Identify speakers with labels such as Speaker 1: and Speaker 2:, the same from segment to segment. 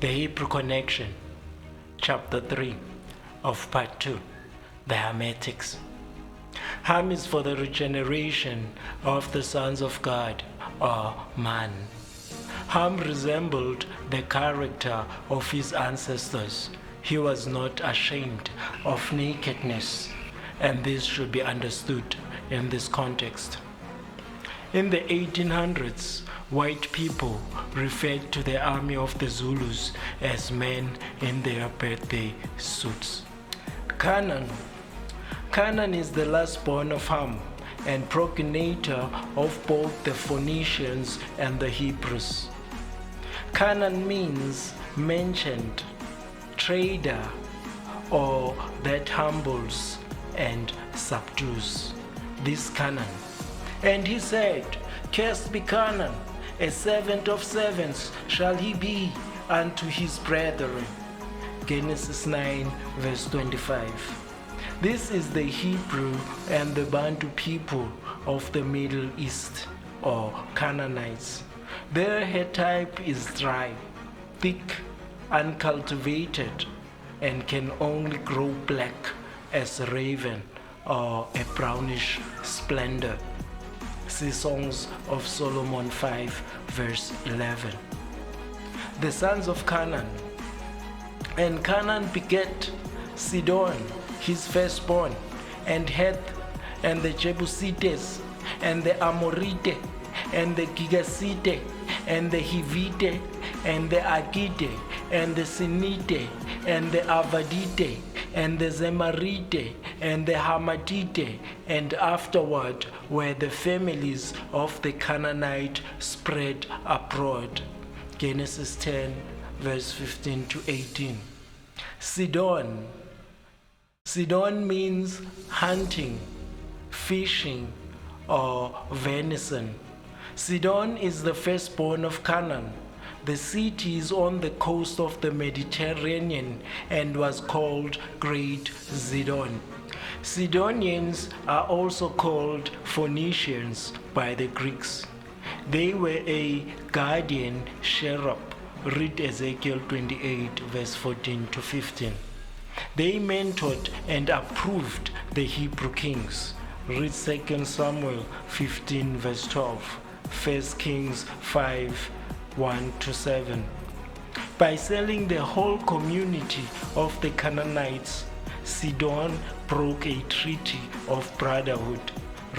Speaker 1: The Hebrew Connection, Chapter 3 of Part 2, the Hamitics. Ham is for the regeneration of the sons of God, or man. Ham resembled the character of his ancestors. He was not ashamed of nakedness, and this should be understood in this context. In the 1800s, white people referred to the army of the Zulus as men in their birthday suits. Canaan is the last born of Ham and progenitor of both the Phoenicians and the Hebrews. Canaan means merchant, trader, or that humbles and subdues. This Canaan. And he said, "Cursed be Canaan, a servant of servants shall he be unto his brethren." Genesis 9 verse 25. This is the Hebrew and the Bantu people of the Middle East, or Canaanites. Their hair type is dry, thick, uncultivated, and can only grow black as raven or a brownish splendor. See Songs of Solomon 5 verse 11. The sons of Canaan. And Canaan begat Sidon, his firstborn, and Heth, and the Jebusites, and the Amorite, and the Gigasite, and the Hivite, and the Agite, and the Sinite, and the Avadite, and the Zemarite, and the Hamatite, and afterward were the families of the Canaanite spread abroad. Genesis 10 verse 15 to 18. Sidon means hunting, fishing, or venison. Sidon is the firstborn of Canaan. The city is on the coast of the Mediterranean and was called Great Zidon. Sidonians are also called Phoenicians by the Greeks. They were a guardian cherub. Read Ezekiel 28 verse 14 to 15. They mentored and approved the Hebrew kings. Read 2 Samuel 15 verse 12, 1 Kings 5 1 to 7. By selling the whole community of the Canaanites, Sidon broke a treaty of brotherhood.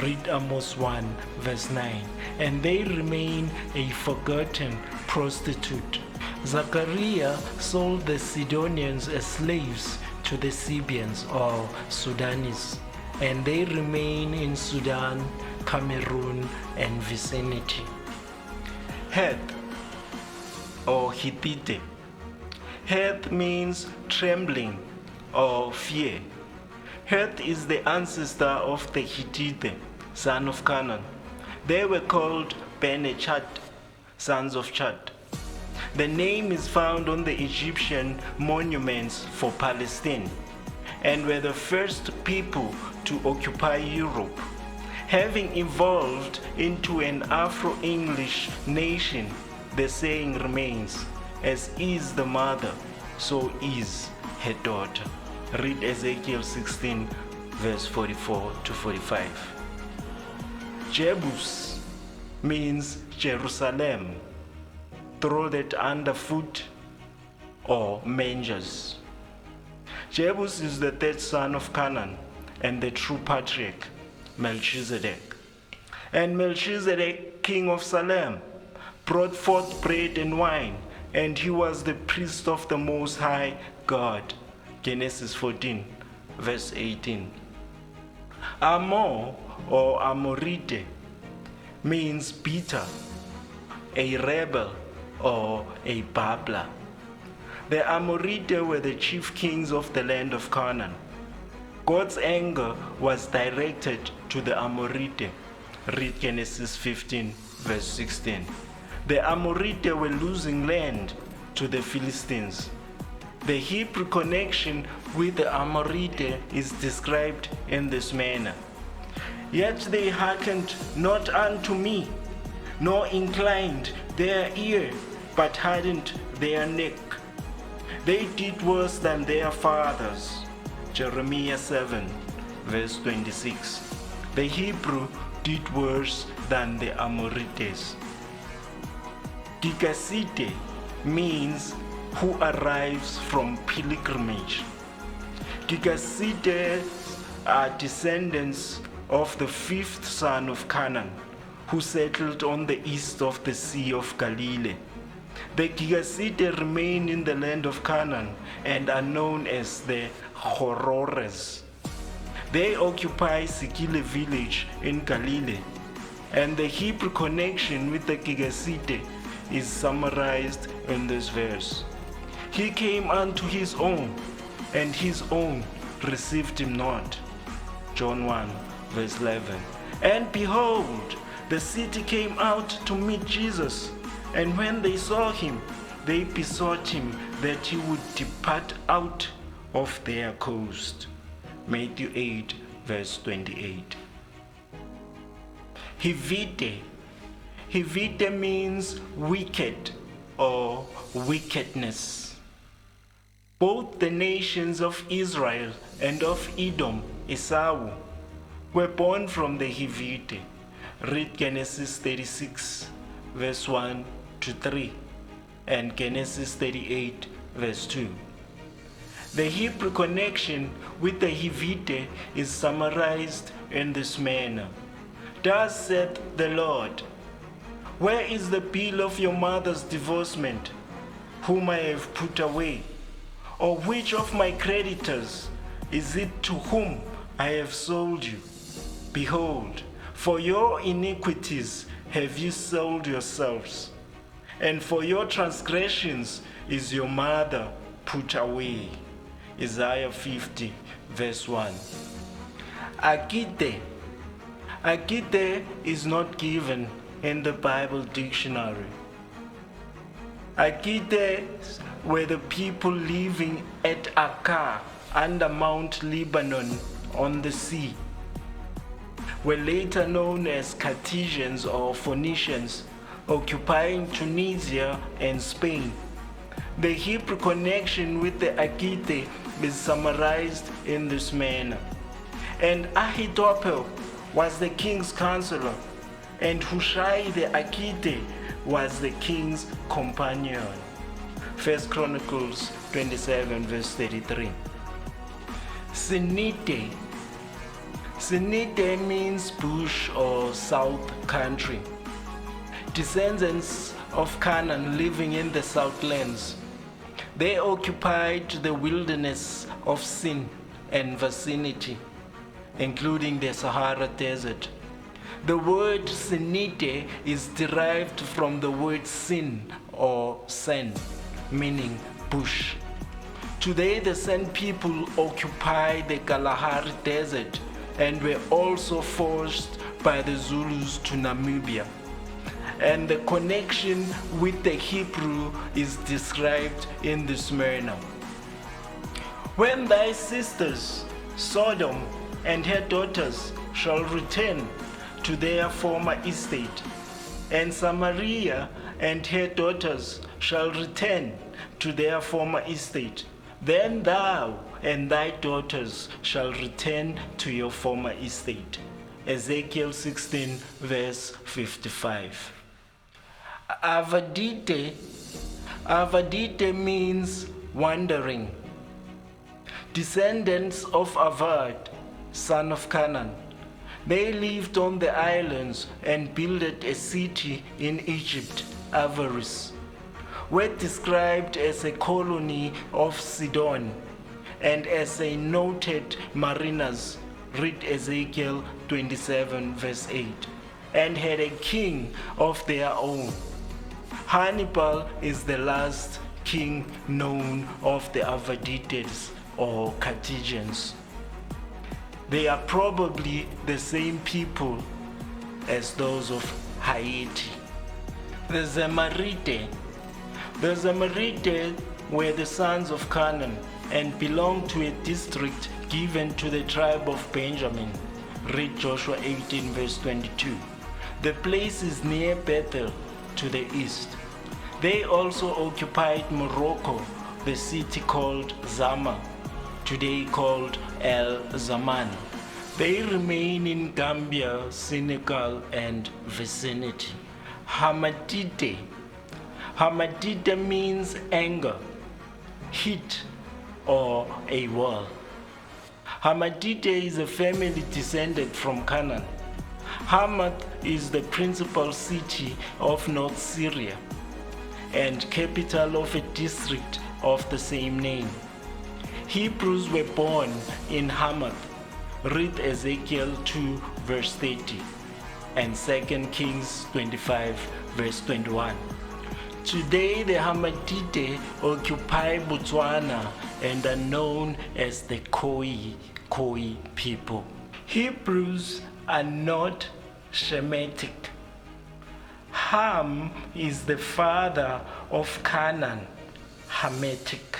Speaker 1: Read Amos 1 verse 9. And they remain a forgotten prostitute. Zachariah sold the Sidonians as slaves to the Sabians or Sudanese, and they remain in Sudan, Cameroon, and vicinity. Heth or Hittite. Heth means trembling or fear. Heth is the ancestor of the Hittite, son of Canaan. They were called Bene Chad, sons of Chad. The name is found on the Egyptian monuments for Palestine and were the first people to occupy Europe. Having evolved into an Afro-English nation, the saying remains, as is the mother, so is her daughter. Read Ezekiel 16 verse 44 to 45. Jebus means Jerusalem, trodden underfoot, or mangers. Jebus is the third son of Canaan and the true patriarch, Melchizedek. And Melchizedek, king of Salem, brought forth bread and wine, and he was the priest of the Most High God. Genesis 14, verse 18. Amor or Amorite means bitter, a rebel, or a babbler. The Amorite were the chief kings of the land of Canaan. God's anger was directed to the Amorite. Read Genesis 15, verse 16. The Amorite were losing land to the Philistines. The Hebrew connection with the Amorite is described in this manner. Yet they hearkened not unto me, nor inclined their ear, but hardened their neck They did worse than their fathers. Jeremiah 7, verse 26. The Hebrew did worse than the Amorites. Gigasite means who arrives from pilgrimage. Gigasites are descendants of the fifth son of Canaan, who settled on the east of the Sea of Galilee. The Gigasite remain in the land of Canaan and are known as the Horores. They occupy Sikile village in Galilee, and the Hebrew connection with the Gigasite is summarized in this verse. He came unto his own, and his own received him not. John 1, verse 11. And behold, the city came out to meet Jesus, and when they saw him, they besought him that he would depart out of their coast. Matthew 8, verse 28. Hivite. Hivite means wicked or wickedness. Both the nations of Israel and of Edom, Esau, were born from the Hivite. Read Genesis 36, verse 1 to 3, and Genesis 38, verse 2. The Hebrew connection with the Hivite is summarized in this manner. Thus saith the Lord, where is the bill of your mother's divorcement, whom I have put away? Or which of my creditors is it to whom I have sold you? Behold, for your iniquities have you sold yourselves, and for your transgressions is your mother put away. Isaiah 50, verse 1. Agite. Agite is not given in the Bible dictionary. Agites were the people living at Akkar under Mount Lebanon on the sea, were later known as Carthaginians or Phoenicians, occupying Tunisia and Spain. The Hebrew connection with the Agite is summarized in this manner. And Ahithophel was the king's counselor, and Hushai the Agite was the king's companion. 1 Chronicles 27, verse 33. Sinite. Sinite means bush or south country. Descendants of Canaan living in the southlands. They occupied the wilderness of Sin and vicinity, including the Sahara Desert. The word Sinite is derived from the word Sin or Sen, meaning bush. Today the Sen people occupy the Kalahari Desert and were also forced by the Zulus to Namibia. And the connection with the Hebrew is described in this manner. When thy sisters, Sodom and her daughters, shall return to their former estate, and Samaria and her daughters shall return to their former estate, then thou and thy daughters shall return to your former estate. Ezekiel 16, verse 55. Avadite. Avadite means wandering. Descendants of Avad, son of Canaan. They lived on the islands and builded a city in Egypt, Avaris, were described as a colony of Sidon and as a noted mariners, read Ezekiel 27, verse 8, and had a king of their own. Hannibal is the last king known of the Avadites or Carthaginians. They are probably the same people as those of Haiti. The Zemarite. The Zemarite were the sons of Canaan and belonged to a district given to the tribe of Benjamin. Read Joshua 18, verse 22. The place is near Bethel to the east. They also occupied Morocco, the city called Zama, today called El Zaman. They remain in Gambia, Senegal, and vicinity. Hamadite. Hamadite means anger, heat, or a whirl. Hamadite is a family descended from Canaan. Hamath is the principal city of North Syria and capital of a district of the same name. Hebrews were born in Hamath. Read Ezekiel 2 verse 30 and 2 Kings 25 verse 21. Today the Hamadite occupy Botswana and are known as the Khoi people. Hebrews are not Shemitic. Ham is the father of Canaan, Hamitic.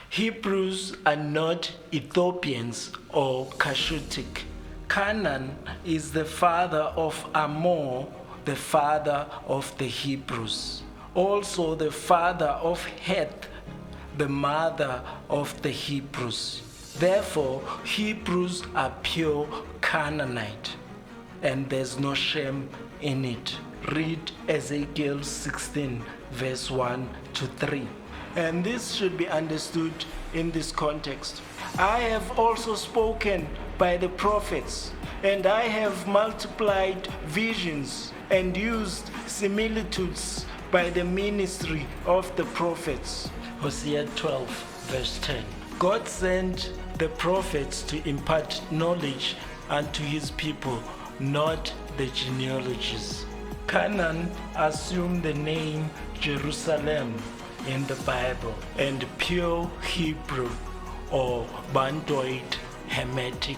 Speaker 1: Hebrews are not Ethiopians or Cushitic. Canaan is the father of Amor, the father of the Hebrews. Also the father of Heth, the mother of the Hebrews. Therefore, Hebrews are pure Canaanite, and there's no shame in it. Read Ezekiel 16, verse 1 to 3. And this should be understood in this context. I have also spoken by the prophets, and I have multiplied visions and used similitudes by the ministry of the prophets. Hosea 12, verse 10. God sent the prophets to impart knowledge unto his people, not the genealogies. Canaan assumed the name Jerusalem in the Bible, and pure Hebrew or Bantoid Hamitic,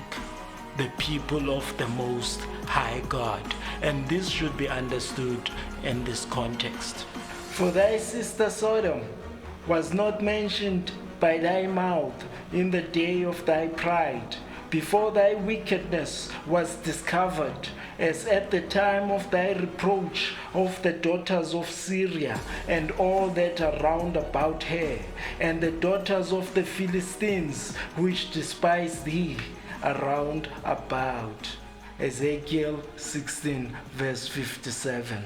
Speaker 1: the people of the Most High God. And this should be understood in this context. For thy sister Sodom was not mentioned by thy mouth in the day of thy pride, before thy wickedness was discovered, as at the time of thy reproach of the daughters of Syria and all that are round about her, and the daughters of the Philistines which despise thee around about. Ezekiel 16 verse 57.